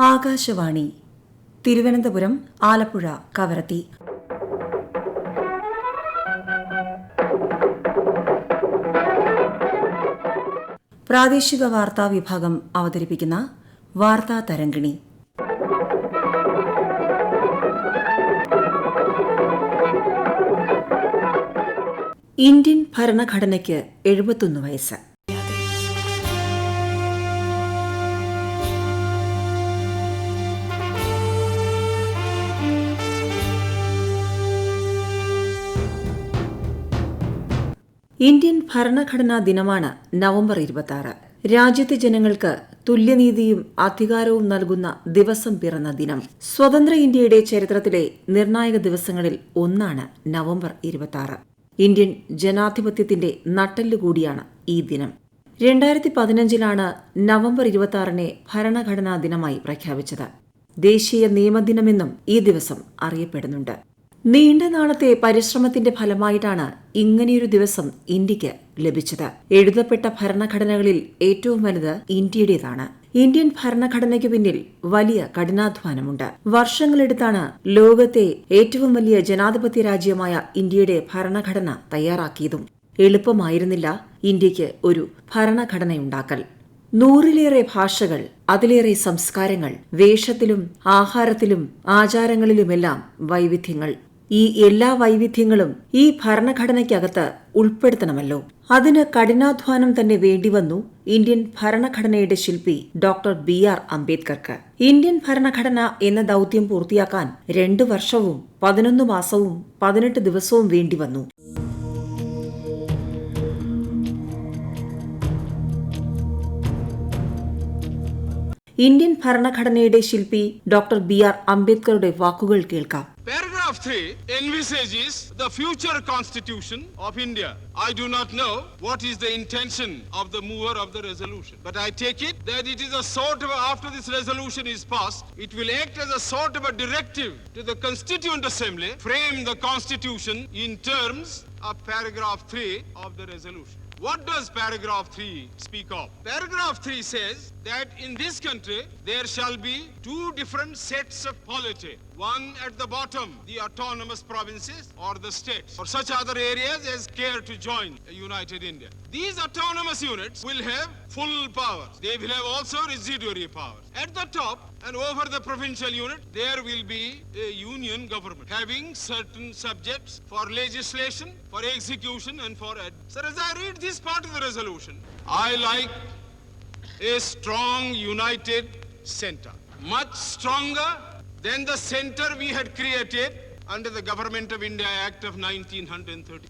ആകാശവാണി തിരുവനന്തപുരം, ആലപ്പുഴ, കവരത്തി. പ്രാദേശിക വാർത്താ വിഭാഗം അവതരിപ്പിക്കുന്ന വാർത്താ തരംഗിണി. ഇന്ത്യൻ ഭരണഘടനയ്ക്ക് 71 വയസ്സ്. ഇന്ത്യൻ ഭരണഘടനാ ദിനമാണ് നവംബർ 26. രാജ്യത്തെ ജനങ്ങൾക്ക് തുല്യനീതിയും അധികാരവും നൽകുന്ന ദിവസം പിറന്ന ദിനം. സ്വതന്ത്ര ഇന്ത്യയുടെ ചരിത്രത്തിലെ നിർണായക ദിവസങ്ങളിൽ ഒന്നാണ് നവംബർ 26. ഇന്ത്യൻ ജനാധിപത്യത്തിന്റെ നട്ടെല്ലുകൂടിയാണ് ഈ ദിനം. 2015 നവംബർ 26 ഭരണഘടനാ ദിനമായി പ്രഖ്യാപിച്ചത്. ദേശീയ നിയമദിനമെന്നും ഈ ദിവസം അറിയപ്പെടുന്നുണ്ട്. നീണ്ട നാളത്തെ പരിശ്രമത്തിന്റെ ഫലമായിട്ടാണ് ഇങ്ങനെയൊരു ദിവസം ഇന്ത്യക്ക് ലഭിച്ചത്. എഴുതപ്പെട്ട ഭരണഘടനകളിൽ ഏറ്റവും വലുത് ഇന്ത്യയുടേതാണ്. ഇന്ത്യൻ ഭരണഘടനയ്ക്ക് പിന്നിൽ വലിയ കഠിനാധ്വാനമുണ്ട്. വർഷങ്ങളെടുത്താണ് ലോകത്തെ ഏറ്റവും വലിയ ജനാധിപത്യ രാജ്യമായ ഇന്ത്യയുടെ ഭരണഘടന തയ്യാറാക്കിയതും. എളുപ്പമായിരുന്നില്ല ഇന്ത്യക്ക് ഒരു ഭരണഘടനയുണ്ടാക്കൽ. 100-ലേറെ ഭാഷകൾ, അതിലേറെ സംസ്കാരങ്ങൾ, വേഷത്തിലും ആഹാരത്തിലും ആചാരങ്ങളിലുമെല്ലാം വൈവിധ്യങ്ങൾ. ഈ എല്ലാ വൈവിധ്യങ്ങളും ഈ ഭരണഘടനയ്ക്കകത്ത് ഉൾപ്പെടുത്തണമല്ലോ. അതിന് കഠിനാധ്വാനം തന്നെ വേണ്ടിവന്നു ഇന്ത്യൻ ഭരണഘടനയുടെ ശില്പി ഡോക്ടർ BR അംബേദ്കർക്ക്. ഇന്ത്യൻ ഭരണഘടന എന്ന ദൗത്യം പൂർത്തിയാക്കാൻ 2 വർഷവും 11 മാസവും 18 ദിവസവും വേണ്ടിവന്നു. ഇന്ത്യൻ ഭരണഘടനയുടെ ശില്പി ഡോക്ടർ BR അംബേദ്കറുടെ വാക്കുകൾ കേൾക്കാം. Paragraph 3 envisages the future constitution of India. I do not know what is the intention of the mover of the resolution, but I take it that it is a sort of, after this resolution is passed, it will act as a sort of a directive to the Constituent Assembly, frame the constitution in terms of paragraph 3 of the resolution. What does paragraph 3 speak of? Paragraph 3 says that in this country there shall be 2 different sets of polity. One at the bottom, the autonomous provinces or the states, or such other areas as care to join a united India. These autonomous units will have full powers. They will have also residuary powers. At the top and over the provincial unit, there will be a union government having certain subjects for legislation, for execution and for So as I read this part of the resolution, I like a strong united center, much stronger than the center we had created under the Government of India Act of 1930.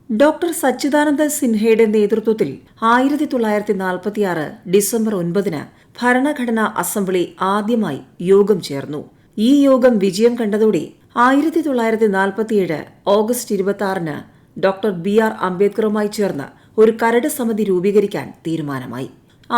Doctor സച്ചിദാനന്ദ സിൻഹയുടെ നേതൃത്വത്തിൽ 1946 December 9 ഭരണഘടനാ assembly ആദ്യമായി യോഗം ചേർന്നു. ഈ യോഗം വിജയം കണ്ടതോടെ 1947 August 26 doctor BR അംബേദ്കറുമായി ചേർന്ന് ഒരു കരട് സമിതി രൂപീകരിക്കാൻ തീരുമാനമായി.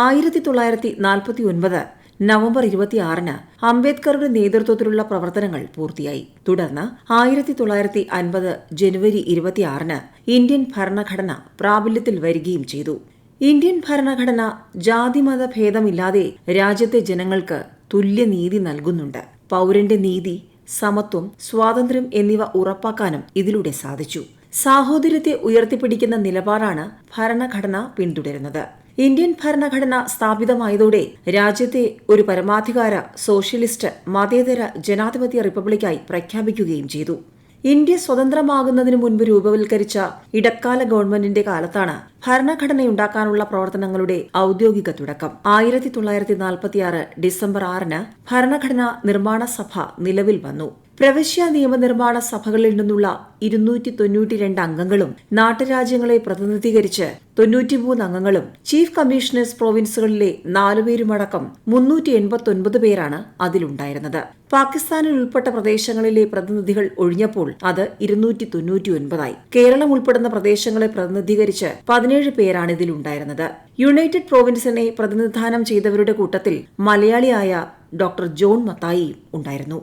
1949 നവംബർ 26 അംബേദ്കറുടെ നേതൃത്വത്തിലുള്ള പ്രവർത്തനങ്ങൾ പൂർത്തിയായി. തുടർന്ന് 1950 ജനുവരി 26 ഇന്ത്യൻ ഭരണഘടന പ്രാബല്യത്തിൽ വരികയും ചെയ്തു. ഇന്ത്യൻ ഭരണഘടന ജാതിമത ഭേദമില്ലാതെ രാജ്യത്തെ ജനങ്ങൾക്ക് തുല്യനീതി നൽകുന്നുണ്ട്. പൗരന്റെ നീതി, സമത്വം, സ്വാതന്ത്ര്യം എന്നിവ ഉറപ്പാക്കാനും ഇതിലൂടെ സാധിച്ചു. സാഹോദര്യത്തെ ഉയർത്തിപ്പിടിക്കുന്ന നിലപാടാണ് ഭരണഘടന പിന്തുടരുന്നത്. ഇന്ത്യൻ ഭരണഘടന സ്ഥാപിതമായതോടെ രാജ്യത്തെ ഒരു പരമാധികാര സോഷ്യലിസ്റ്റ് മതേതര ജനാധിപത്യ റിപ്പബ്ലിക്കായി പ്രഖ്യാപിക്കുകയും ചെയ്തു. ഇന്ത്യ സ്വതന്ത്രമാകുന്നതിനു മുൻപ് രൂപവൽക്കരിച്ച ഇടക്കാല ഗവൺമെന്റിന്റെ കാലത്താണ് ഭരണഘടനയുണ്ടാക്കാനുള്ള പ്രവർത്തനങ്ങളുടെ ഔദ്യോഗിക തുടക്കം. 1946 ഡിസംബർ 6 ഭരണഘടനാ നിർമ്മാണ സഭ നിലവിൽ വന്നു. പ്രവിശ്യ നിയമനിർമ്മാണ സഭകളിൽ നിന്നുള്ള 292 അംഗങ്ങളും നാട്ടുരാജ്യങ്ങളെ പ്രതിനിധീകരിച്ച് 93 അംഗങ്ങളും ചീഫ് കമ്മീഷണേഴ്സ് പ്രൊവിൻസുകളിലെ 4 പേരുമടക്കം 389 പേരാണ് അതിലുണ്ടായിരുന്നത്. പാകിസ്ഥാനിൽ ഉൾപ്പെട്ട പ്രദേശങ്ങളിലെ പ്രതിനിധികൾ ഒഴിഞ്ഞപ്പോൾ അത് 299 കേരളം ഉൾപ്പെടുന്ന പ്രദേശങ്ങളെ പ്രതിനിധീകരിച്ച് 17 പേരാണ് ഇതിലുണ്ടായിരുന്നത്. യുണൈറ്റഡ് പ്രൊവിൻസിനെ പ്രതിനിധാനം ചെയ്തവരുടെ കൂട്ടത്തിൽ മലയാളിയായ ഡോക്ടർ ജോൺ മത്തായി ഉണ്ടായിരുന്നു.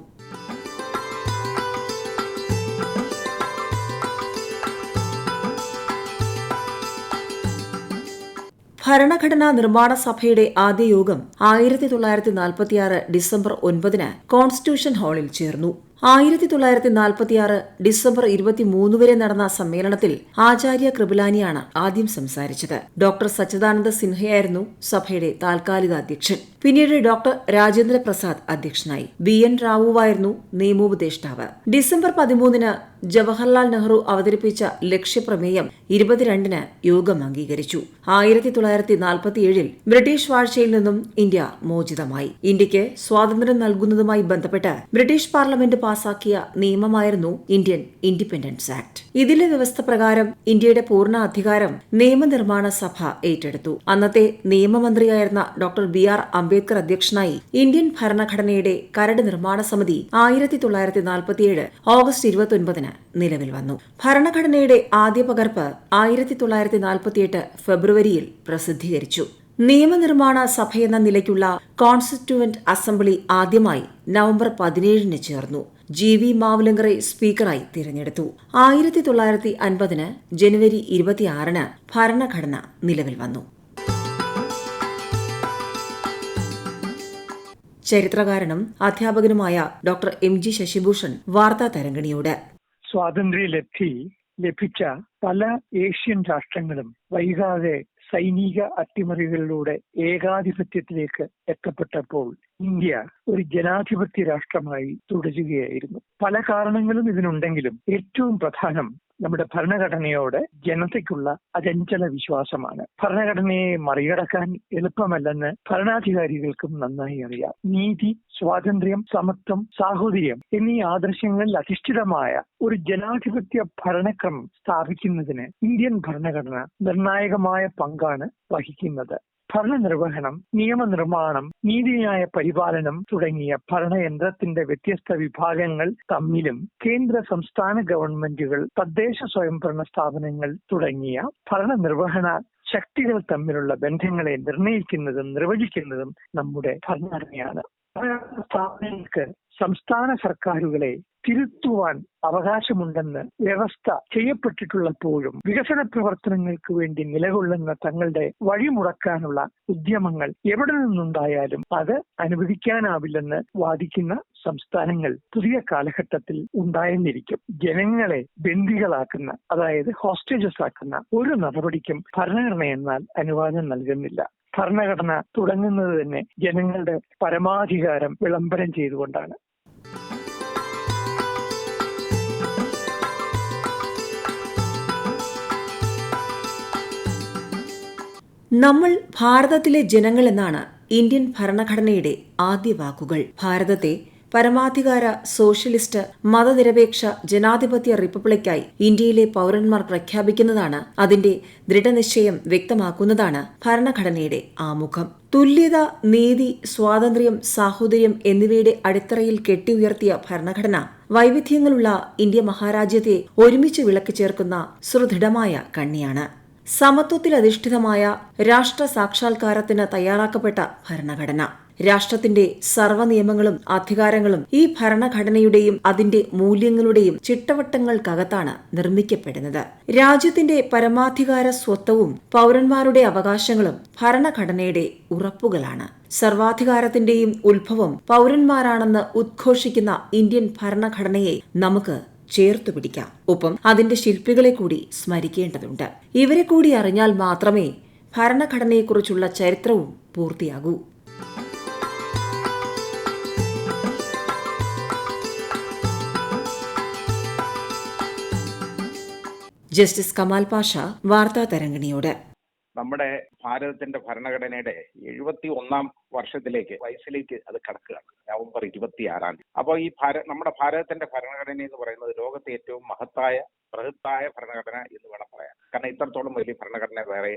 ഭരണഘടനാ നിർമ്മാണ സഭയുടെ ആദ്യ യോഗം 1946 ഡിസംബർ 9 കോൺസ്റ്റിറ്റ്യൂഷൻ ഹാളിൽ ചേർന്നു. 1946 ഡിസംബർ 23 വരെ നടന്ന സമ്മേളനത്തിൽ ആചാര്യ കൃപലാനിയാണ് ആദ്യം സംസാരിച്ചത്. ഡോക്ടർ സച്ചിദാനന്ദ സിൻഹയായിരുന്നു സഭയുടെ താൽക്കാലിക അധ്യക്ഷൻ. പിന്നീട് ഡോക്ടർ രാജേന്ദ്ര പ്രസാദ് അധ്യക്ഷനായി. BN റാവുവായിരുന്നു നിയമോപദേഷ്ടാവ്. ഡിസംബർ 13 ജവഹർലാൽ നെഹ്റു അവതരിപ്പിച്ച ലക്ഷ്യപ്രമേയം 22 യോഗം അംഗീകരിച്ചു. 1947 ബ്രിട്ടീഷ് വാഴ്ചയിൽ നിന്നും ഇന്ത്യ മോചിതമായി. ഇന്ത്യക്ക് സ്വാതന്ത്ര്യം നൽകുന്നതുമായി ബന്ധപ്പെട്ട് ബ്രിട്ടീഷ് പാർലമെന്റ് പാസാക്കിയ നിയമമായിരുന്നു ഇന്ത്യൻ ഇൻഡിപെൻഡൻസ് ആക്ട്. ഇതിലെ വ്യവസ്ഥ പ്രകാരം ഇന്ത്യയുടെ പൂർണ്ണ അധികാരം നിയമനിർമ്മാണ സഭ ഏറ്റെടുത്തു. അന്നത്തെ നിയമമന്ത്രിയായിരുന്ന ഡോക്ടർ BR അംബേദ്കർ അധ്യക്ഷനായി ഇന്ത്യൻ ഭരണഘടനയുടെ കരട് നിർമ്മാണ സമിതി 1947 ഓഗസ്റ്റ് 29 നിലവിൽ വന്നു. ഭരണഘടനയുടെ ആദ്യ പകർപ്പ് 1948 ഫെബ്രുവരിയിൽ പ്രസിദ്ധീകരിച്ചു. നിയമനിർമ്മാണ സഭയെന്ന നിലയ്ക്കുള്ള കോൺസ്റ്റിറ്റ്യൂവന്റ് അസംബ്ലി ആദ്യമായി നവംബർ 17 ചേർന്നു. GV മാവലങ്കറെ സ്പീക്കറായി തിരഞ്ഞെടുത്തു. 1950 ജനുവരി 26 ഭരണഘടന നിലവിൽ വന്നു. ചരിത്രകാരനും അധ്യാപകനുമായ ഡോക്ടർ MG ശശിഭൂഷൺ വാർത്താ തരംഗിണിയോട്. സ്വാതന്ത്ര്യലബ്ധി ലഭിച്ച പല ഏഷ്യൻ രാഷ്ട്രങ്ങളും വൈകാതെ സൈനിക അട്ടിമറികളിലൂടെ ഏകാധിപത്യത്തിലേക്ക് എത്തപ്പെട്ടപ്പോൾ ഇന്ത്യ ഒരു ജനാധിപത്യ രാഷ്ട്രമായി തുടരുകയായിരുന്നു. പല കാരണങ്ങളും ഇതിനുണ്ടെങ്കിലും ഏറ്റവും പ്രധാനം നമ്മുടെ ഭരണഘടനയോട് ജനതയ്ക്കുള്ള അചഞ്ചല വിശ്വാസമാണ്. ഭരണഘടനയെ മറികടക്കാൻ എളുപ്പമല്ലെന്ന് ഭരണാധികാരികൾക്കും നന്നായി അറിയാം. നീതി, സ്വാതന്ത്ര്യം, സമത്വം, സാഹോദര്യം എന്നീ ആദർശങ്ങളിൽ അധിഷ്ഠിതമായ ഒരു ജനാധിപത്യ ഭരണക്രമം സ്ഥാപിക്കുന്നതിന് ഇന്ത്യൻ ഭരണഘടന നിർണായകമായ പങ്കാണ് വഹിക്കുന്നത്. ഭരണനിർവഹണം, നിയമനിർമ്മാണം, നീതിന്യായ പരിപാലനം തുടങ്ങിയ ഭരണയന്ത്രത്തിന്റെ വ്യത്യസ്ത വിഭാഗങ്ങൾ തമ്മിലും കേന്ദ്ര സംസ്ഥാന ഗവൺമെന്റുകൾ, തദ്ദേശ സ്വയംഭരണ സ്ഥാപനങ്ങൾ തുടങ്ങിയ ഭരണനിർവഹണ ശക്തികൾ തമ്മിലുള്ള ബന്ധങ്ങളെ നിർണയിക്കുന്നതും നിർവചിക്കുന്നതും നമ്മുടെ ഭരണഘടനയാണ്. സ്ഥാപനങ്ങൾക്ക് സംസ്ഥാന സർക്കാരുകളെ തിരുത്തുവാൻ അവകാശമുണ്ടെന്ന് വ്യവസ്ഥ ചെയ്യപ്പെട്ടിട്ടുള്ളപ്പോഴും വികസന പ്രവർത്തനങ്ങൾക്ക് വേണ്ടി നിലകൊള്ളുന്ന തങ്ങളുടെ വഴിമുടക്കാനുള്ള ഉദ്യമങ്ങൾ എവിടെ നിന്നുണ്ടായാലും അത് അനുവദിക്കാനാവില്ലെന്ന് വാദിക്കുന്ന സംസ്ഥാനങ്ങൾ പുതിയ കാലഘട്ടത്തിൽ ഉണ്ടായെന്നിരിക്കും. ജനങ്ങളെ ബന്ദികളാക്കുന്ന, അതായത് ഹോസ്റ്റേജസ് ആക്കുന്ന ഒരു നടപടിക്കും ഭരണഘടന എന്നാൽ അനുവാദം നൽകുന്നില്ല. ഭരണഘടന തുടങ്ങുന്നത് തന്നെ ജനങ്ങളുടെ പരമാധികാരം വിളംബരം ചെയ്തുകൊണ്ടാണ്. നമ്മൾ ഭാരതത്തിലെ ജനങ്ങൾ എന്നാണ് ഇന്ത്യൻ ഭരണഘടനയുടെ ആദ്യ വാക്കുകൾ. ഭാരതത്തെ പരമാധികാര സോഷ്യലിസ്റ്റ് മതനിരപേക്ഷ ജനാധിപത്യ റിപ്പബ്ലിക്കായി ഇന്ത്യയിലെ പൗരന്മാർ പ്രഖ്യാപിക്കുന്നതാണ്, അതിന്റെ ദൃഢനിശ്ചയം വ്യക്തമാക്കുന്നതാണ് ഭരണഘടനയുടെ ആമുഖം. തുല്യത, നീതി, സ്വാതന്ത്ര്യം, സാഹോദര്യം എന്നിവയുടെ അടിത്തറയിൽ കെട്ടിയുയർത്തിയ ഭരണഘടന വൈവിധ്യങ്ങളുള്ള ഇന്ത്യ മഹാരാജ്യത്തെ ഒരുമിച്ച് വിളക്ക് ചേർക്കുന്ന സുദൃഢമായ കണ്ണിയാണ്. സമത്വത്തിലധിഷ്ഠിതമായ രാഷ്ട്ര സാക്ഷാത്കാരത്തിന് തയ്യാറാക്കപ്പെട്ട ഭരണഘടന. രാഷ്ട്രത്തിന്റെ സർവ്വ നിയമങ്ങളും അധികാരങ്ങളും ഈ ഭരണഘടനയുടെയും അതിന്റെ മൂല്യങ്ങളുടെയും ചിട്ടവട്ടങ്ങൾക്കകത്താണ് നിർമ്മിക്കപ്പെടുന്നത്. രാജ്യത്തിന്റെ പരമാധികാര സ്വത്വവും പൗരന്മാരുടെ അവകാശങ്ങളും ഭരണഘടനയുടെ ഉറപ്പുകളാണ്. സർവാധികാരത്തിന്റെയും ഉത്ഭവം പൗരന്മാരാണെന്ന് ഉദ്ഘോഷിക്കുന്ന ഇന്ത്യൻ ഭരണഘടനയെ നമുക്ക് ചേർത്തുപിടിക്കാം. ഒപ്പം അതിന്റെ ശില്പികളെ കൂടി സ്മരിക്കേണ്ടതുണ്ട്. ഇവരെ കൂടി അറിഞ്ഞാൽ മാത്രമേ ഭരണഘടനയെക്കുറിച്ചുള്ള ചരിത്രവും പൂർത്തിയാകൂ. ജസ്റ്റിസ് കമാൽ പാഷ വാർത്താ തരംഗിണിയോട്. നമ്മുടെ ഭാരതത്തിന്റെ ഭരണഘടനയുടെ 71ാം വർഷത്തിലേക്ക് വയസ്സിലേക്ക് അത് കടക്കുകയാണ്. നവംബർ 26. അപ്പോൾ ഈ നമ്മുടെ ഭാരതത്തിന്റെ ഭരണഘടന എന്ന് പറയുന്നത് ലോകത്തെ ഏറ്റവും ബൃഹത്തായ ഭരണഘടന എന്ന് വേണം പറയാൻ. കാരണം ഇത്രത്തോളം വലിയ ഭരണഘടന വേറെ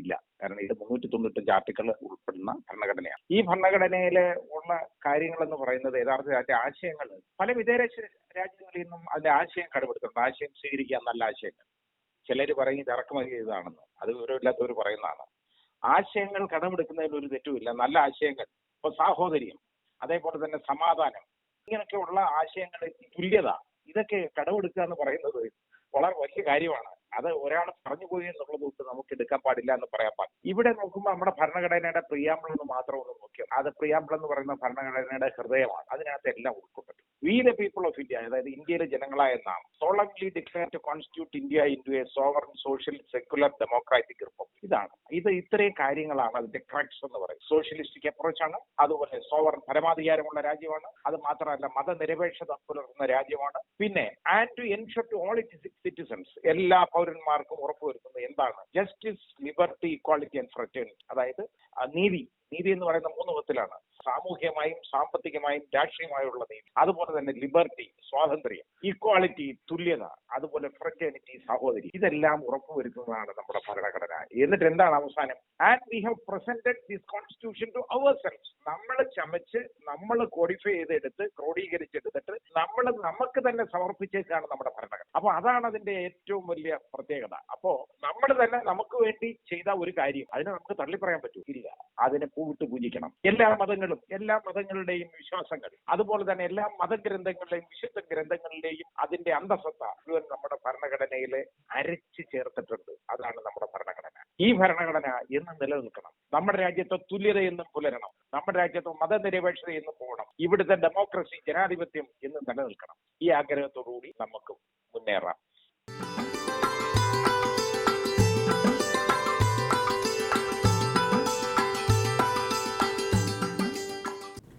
ഇല്ല. കാരണം ഇത് 395 ആർട്ടിക്കിൾ ഉൾപ്പെടുന്ന ഭരണഘടനയാണ്. ഈ ഭരണഘടനയിലെ ഉള്ള കാര്യങ്ങൾ എന്ന് പറയുന്നത് യഥാർത്ഥത്തിൽ അതിന്റെ ആശയങ്ങൾ പല വിദേശ രാജ്യങ്ങളിൽ നിന്നും അതിന്റെ ആശയം കടമെടുത്തിട്ടുണ്ട്. ആശയം സ്വീകരിക്കുക, നല്ല ആശയങ്ങൾ. ചിലർ പറയും ഇത് ഇറക്കുമതി ചെയ്തതാണെന്ന്, അത് വിവരമില്ലാത്തവർ പറയുന്നതാണ്. ആശയങ്ങൾ കടമെടുക്കുന്നതിൽ ഒരു തെറ്റുമില്ല. നല്ല ആശയങ്ങൾ, ഇപ്പൊ സാഹോദര്യം, അതേപോലെ തന്നെ സമാധാനം, ഇങ്ങനെയൊക്കെയുള്ള ആശയങ്ങൾ, തുല്യത, ഇതൊക്കെ കടമെടുക്കുക എന്ന് പറയുന്നത് വളരെ വലിയ കാര്യമാണ്. അത് ഒരാൾ പറഞ്ഞുപോയി എന്നുള്ളത് കൊണ്ട് നമുക്ക് എടുക്കാൻ പാടില്ല എന്ന് പറയാൻ പാടില്ല. ഇവിടെ നോക്കുമ്പോൾ നമ്മുടെ ഭരണഘടനയുടെ പ്രിയാമ്പിൾ എന്ന് മാത്രം ഒന്ന് നോക്കിയാൽ അത് പ്രിയാമ്പിൾ എന്ന് പറയുന്ന ഭരണഘടനയുടെ ഹൃദയമാണ്. അതിനകത്ത് എല്ലാം ഉൾക്കൊണ്ടിട്ടുണ്ട്. We the people of India, അതായത് ഇന്ത്യയിലെ ജനങ്ങളായ നാം solemnly declare to constitute India into a sovereign, social, secular, democratic republic. ഇത് ഇത്രയും കാര്യങ്ങളാണ് അതിന്റെ ക്രക്സ് എന്ന് പറയുന്നത്. സോഷ്യലിസ്റ്റിക് അപ്രോച്ചാണ്, അതുപോലെ സോവറൻ പരമാധികാരമുള്ള രാജ്യമാണ്, അത് മാത്രമല്ല മതനിരപേക്ഷത പുലർത്തുന്ന രാജ്യമാണ്. പിന്നെ and to ensure to all its citizens, എല്ലാ പൗരന്മാർക്കും ഉറപ്പുവരുത്തുന്നത് എന്താണ്? Justice, liberty, equality and fraternity. അതായത് നീതി എന്ന് പറയുന്ന 3 വിധത്തിലാണ്: സാമൂഹ്യമായും സാമ്പത്തികമായും രാഷ്ട്രീയമായുള്ള നീതി, അതുപോലെ തന്നെ ലിബർട്ടി സ്വാതന്ത്ര്യം, ഇക്വാളിറ്റി തുല്യത, അതുപോലെ ഫ്രറ്റേണിറ്റി സഹോദരി. ഇതെല്ലാം ഉറപ്പുവരുത്തുന്നതാണ് നമ്മുടെ ഭരണഘടന. എന്നിട്ട് എന്താണ് അവസാനം? And we have presented this constitution to ourselves. നമ്മൾ ചമച്ച്, നമ്മൾ കോഡിഫൈ ചെയ്തെടുത്ത്, ക്രോഡീകരിച്ചെടുത്തിട്ട് നമുക്ക് തന്നെ സമർപ്പിച്ചേക്കാണ് നമ്മുടെ ഭരണഘടന. അപ്പൊ അതാണ് അതിന്റെ ഏറ്റവും വലിയ പ്രത്യേകത. അപ്പോ നമ്മൾ തന്നെ നമുക്ക് വേണ്ടി ചെയ്ത ഒരു കാര്യം അതിനെ നമുക്ക് തള്ളി പറയാൻ പറ്റൂല. അതിനെ പൂവിട്ട് പൂജിക്കണം. എല്ലാ മതങ്ങളുടെയും വിശ്വാസങ്ങൾ, അതുപോലെ തന്നെ എല്ലാ മതഗ്രന്ഥങ്ങളുടെയും വിശുദ്ധ ഗ്രന്ഥങ്ങളിലെയും അതിന്റെ അന്തസത്ത മുഴുവൻ നമ്മുടെ ഭരണഘടനയിൽ അരച്ചു ചേർത്തിട്ടുണ്ട്. അതാണ് നമ്മുടെ ഭരണഘടന. ഈ ഭരണഘടന എന്നും നിലനിൽക്കണം. നമ്മുടെ രാജ്യത്തെ തുല്യത എന്നും പുലരണം. നമ്മുടെ രാജ്യത്തെ മതനിരപേക്ഷത എന്നും പോകണം. ഇവിടുത്തെ ഡെമോക്രസി, ജനാധിപത്യം എന്നും നിലനിൽക്കണം. ഈ ആഗ്രഹത്തോടുകൂടി നമുക്ക് മുന്നേറാം.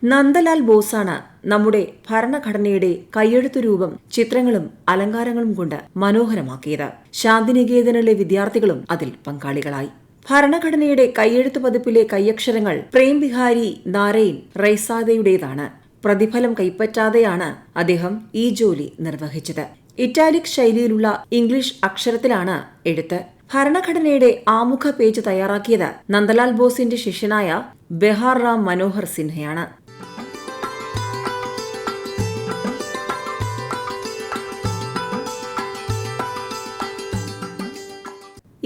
നന്ദലാൽ ബോസാണ് നമ്മുടെ ഭരണഘടനയുടെ കയ്യെഴുത്തു രൂപം ചിത്രങ്ങളും അലങ്കാരങ്ങളും കൊണ്ട് മനോഹരമാക്കിയത്. ശാന്തിനികേതനിലെ വിദ്യാർത്ഥികളും അതിൽ പങ്കാളികളായി. ഭരണഘടനയുടെ കയ്യെഴുത്തു പതിപ്പിലെ കയ്യക്ഷരങ്ങൾ പ്രേം ബിഹാരി നാരൈൻ റൈസാദയുടേതാണ്. പ്രതിഫലം കൈപ്പറ്റാതെയാണ് അദ്ദേഹം ഈ ജോലി നിർവഹിച്ചത്. ഇറ്റാലിക് ശൈലിയിലുള്ള ഇംഗ്ലീഷ് അക്ഷരത്തിലാണ് എഴുത്ത്. ഭരണഘടനയുടെ ആമുഖ പേജ് തയ്യാറാക്കിയത് നന്ദലാൽ ബോസിന്റെ ശിഷ്യനായ ബെഹാർ റാം മനോഹർ സിൻഹയാണ്.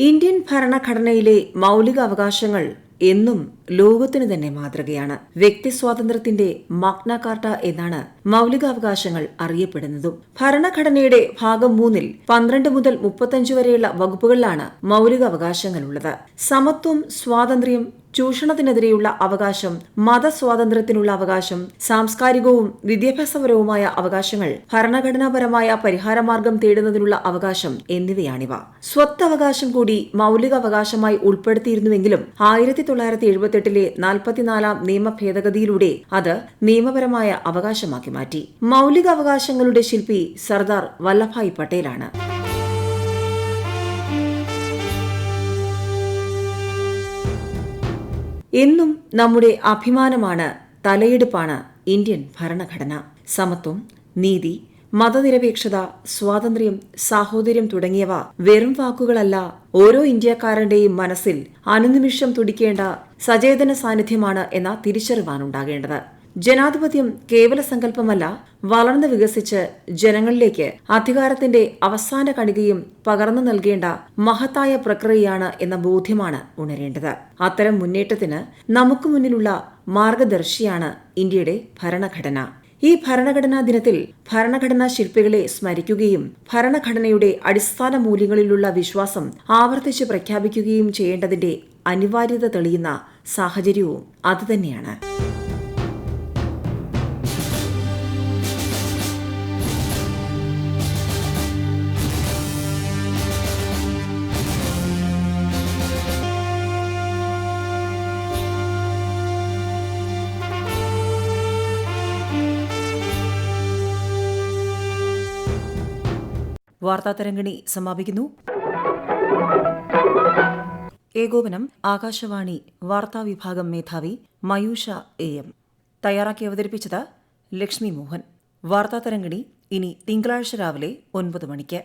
ഇന്ത്യൻ ഭരണഘടനയിലെ മൗലിക അവകാശങ്ങൾ എന്നും ലോകത്തിനു തന്നെ മാതൃകയാണ്. വ്യക്തി സ്വാതന്ത്ര്യത്തിന്റെ മാഗ്ന കാർട്ട എന്നാണ് മൗലികാവകാശങ്ങൾ അറിയപ്പെടുന്നതും. ഭരണഘടനയുടെ ഭാഗം 3-ൽ 12 മുതൽ 35 വരെയുള്ള വകുപ്പുകളിലാണ് മൗലികാവകാശങ്ങളുള്ളത്. സമത്വം, സ്വാതന്ത്ര്യം, ചൂഷണത്തിനെതിരെയുള്ള അവകാശം, മതസ്വാതന്ത്ര്യത്തിനുള്ള അവകാശം, സാംസ്കാരികവും വിദ്യാഭ്യാസപരവുമായ അവകാശങ്ങൾ, ഭരണഘടനാപരമായ പരിഹാരമാർഗം തേടുന്നതിനുള്ള അവകാശം എന്നിവയാണിവ. സ്വത്തവകാശം കൂടി മൗലികാവകാശമായി ഉൾപ്പെടുത്തിയിരുന്നുവെങ്കിലും 1978-ലെ 44-ാം നിയമ ഭേദഗതിയിലൂടെ അത് നിയമപരമായ അവകാശമാക്കി മാറ്റി. മൗലികാവകാശങ്ങളുടെ ശില്പി സർദാർ വല്ലഭായ് പട്ടേലാണ്. എന്നും നമ്മുടെ അഭിമാനമാണ്, തലയെടുപ്പാണ് ഇന്ത്യൻ ഭരണഘടന. സമത്വം, നീതി, മതനിരപേക്ഷത, സ്വാതന്ത്ര്യം, സാഹോദര്യം തുടങ്ങിയവ വെറും വാക്കുകളല്ല, ഓരോ ഇന്ത്യക്കാരന്റെയും മനസ്സിൽ അനുനിമിഷം തുടിക്കേണ്ട സചേതന സാന്നിധ്യമാണ് എന്ന തിരിച്ചറിവാനുണ്ടാകേണ്ടത്. ജനാധിപത്യം കേവല സങ്കല്പമല്ല, വളർന്നു വികസിച്ച് ജനങ്ങളിലേക്ക് അധികാരത്തിന്റെ അവസാന കണികയും പകർന്നു നൽകേണ്ട മഹത്തായ പ്രക്രിയയാണ് എന്ന ബോധ്യമാണ് ഉണരേണ്ടത്. അത്തരം മുന്നേറ്റത്തിന് നമുക്ക് മുന്നിലുള്ള മാർഗദർശിയാണ് ഇന്ത്യയുടെ ഭരണഘടന. ഈ ഭരണഘടനാ ദിനത്തിൽ ഭരണഘടനാ ശില്പികളെ സ്മരിക്കുകയും ഭരണഘടനയുടെ അടിസ്ഥാന മൂല്യങ്ങളിലുള്ള വിശ്വാസം ആവർത്തിച്ച് പ്രഖ്യാപിക്കുകയും ചെയ്യേണ്ടതിന്റെ അനിവാര്യത തെളിയുന്ന സാഹചര്യവും അതുതന്നെയാണ്. വാർത്താതരംഗിണി സമാപിക്കുന്നു. ഏകോപനം ആകാശവാണി വാർത്താവിഭാഗം മേധാവി മയൂഷ AM. തയ്യാറാക്കി അവതരിപ്പിച്ചത് ലക്ഷ്മി മോഹൻ. വാർത്താതരംഗിണി ഇനി തിങ്കളാഴ്ച രാവിലെ 9 മണിക്ക്.